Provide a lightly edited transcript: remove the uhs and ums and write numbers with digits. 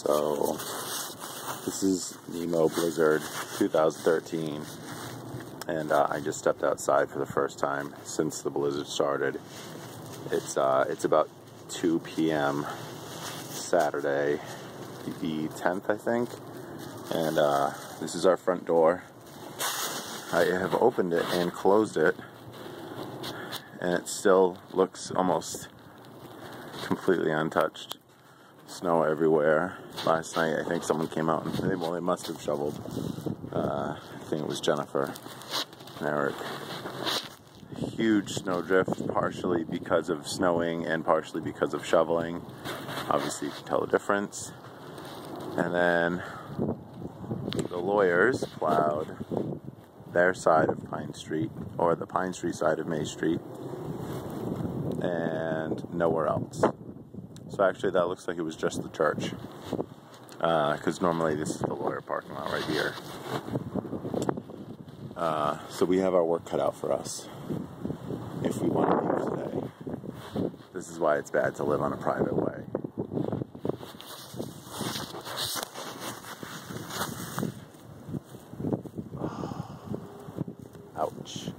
So this is Nemo Blizzard 2013, and I just stepped outside for the first time since the blizzard started. It's about 2 p.m. Saturday, the 10th, I think, and this is our front door. I have opened it and closed it, and it still looks almost completely untouched. Snow everywhere. Last night, I think someone came out and they must have shoveled. I think it was Jennifer and Eric. Huge snowdrift, partially because of snowing and partially because of shoveling. Obviously, you can tell the difference. And then the lawyers plowed their side of Pine Street, or the Pine Street side of May Street, and nowhere else. So actually that looks like it was just the church, because normally this is the lawyer parking lot right here. So we have our work cut out for us if we want to leave today. This is why it's bad to live on a private way. Ouch.